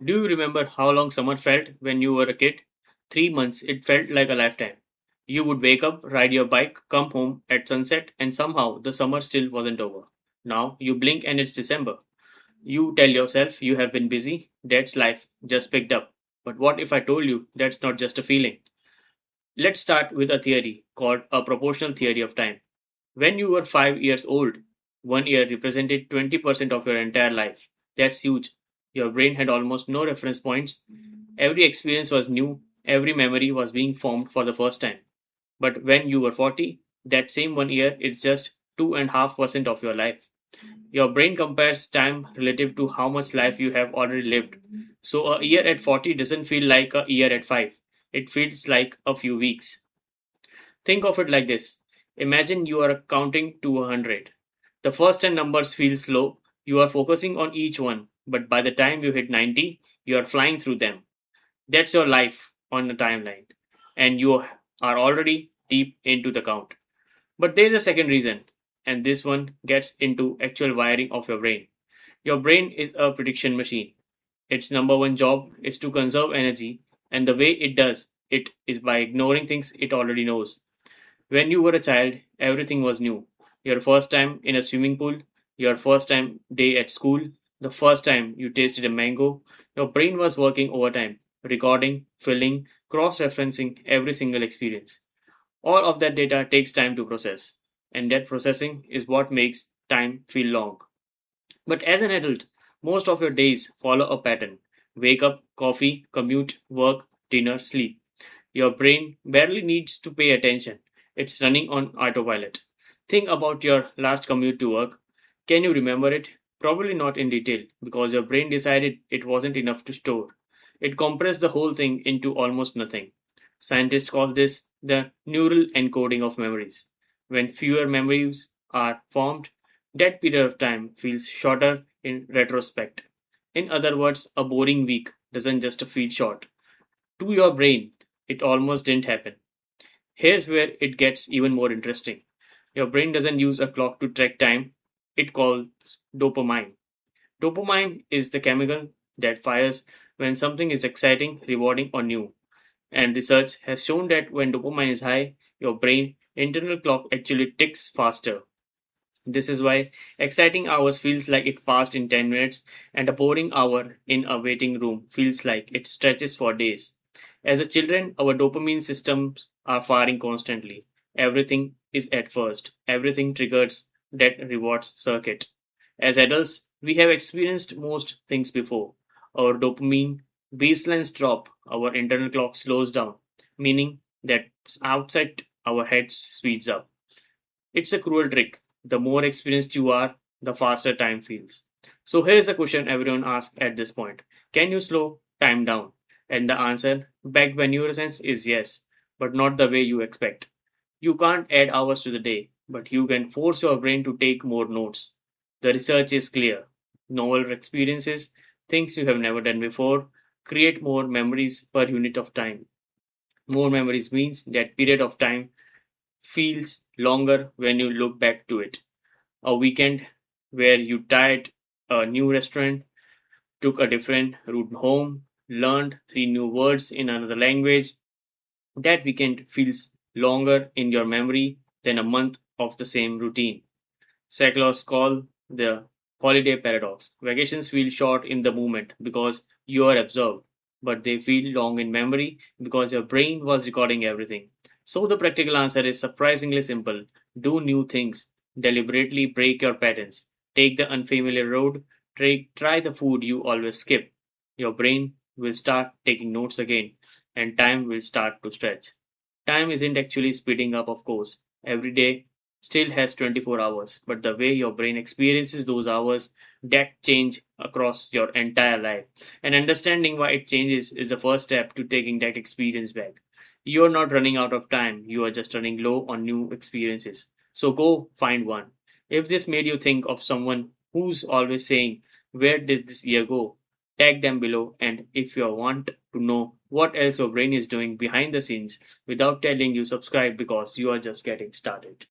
Do you remember how long summer felt when you were a kid? 3 months, it felt like a lifetime. You would wake up, ride your bike, come home at sunset, and somehow the summer still wasn't over. Now you blink and it's December. You tell yourself you have been busy, that's life, just picked up. But what if I told you that's not just a feeling? Let's start with a theory called a proportional theory of time. When you were 5 years old, 1 year represented 20% of your entire life. That's huge. Your brain had almost no reference points. Every experience was new, every memory was being formed for the first time. But when you were 40, that same 1 year is just 2.5% of your life. Your brain compares time relative to how much life you have already lived. So a year at 40 doesn't feel like a year at 5. It feels like a few weeks. Think of it like this. Imagine you are counting to 100. The first 10 numbers feel slow. You are focusing on each one, but by the time you hit 90, you are flying through them. That's your life on the timeline, and you are already deep into the count. But there's a second reason, and this one gets into actual wiring of your brain. Your brain is a prediction machine. Its number one job is to conserve energy, and the way it does it is by ignoring things it already knows. When you were a child, everything was new. Your first time in a swimming pool, your first time day at school, the first time you tasted a mango, your brain was working overtime, recording, filling, cross referencing every single experience. All of that data takes time to process, and that processing is what makes time feel long. But as an adult, most of your days follow a pattern: wake up, coffee, commute, work, dinner, sleep. Your brain barely needs to pay attention, it's running on autopilot. Think about your last commute to work. Can you remember it? Probably not in detail because your brain decided it wasn't enough to store. It compressed the whole thing into almost nothing. Scientists call this the neural encoding of memories. When fewer memories are formed, that period of time feels shorter in retrospect. In other words, a boring week doesn't just feel short. To your brain, it almost didn't happen. Here's where it gets even more interesting. Your brain doesn't use a clock to track time, it calls dopamine. Dopamine is the chemical that fires when something is exciting, rewarding, or new. And research has shown that when dopamine is high, your brain internal clock actually ticks faster. This is why exciting hours feels like it passed in 10 minutes and a boring hour in a waiting room feels like it stretches for days. As a children, our dopamine systems are firing constantly. Everything is at first. Everything triggers that rewards circuit. As adults, we have experienced most things before. Our dopamine baselines drop, our internal clock slows down, meaning that outside our heads speeds up. It's a cruel trick. The more experienced you are, the faster time feels. So here's a question everyone asks at this point: can you slow time down? And the answer, backed by neuroscience, is yes, but not the way you expect. You can't add hours to the day, but you can force your brain to take more notes. The research is clear. Novel experiences, things you have never done before, create more memories per unit of time. More memories means that period of time feels longer when you look back to it. A weekend where you tried a new restaurant, took a different route home, learned three new words in another language. That weekend feels longer in your memory than a month of the same routine. Psychologists call the holiday paradox. Vacations feel short in the moment because you are absorbed, but they feel long in memory because your brain was recording everything. So the practical answer is surprisingly simple. Do new things. Deliberately break your patterns. Take the unfamiliar road. Try the food you always skip. Your brain will start taking notes again, and time will start to stretch. Time isn't actually speeding up, of course. Every day still has 24 hours, but the way your brain experiences those hours, that change across your entire life. And understanding why it changes is the first step to taking that experience back. You're not running out of time, you are just running low on new experiences. So go find one. If this made you think of someone who's always saying, where did this year go? Tag them below, and if you want to know what else your brain is doing behind the scenes without telling you, subscribe because you are just getting started.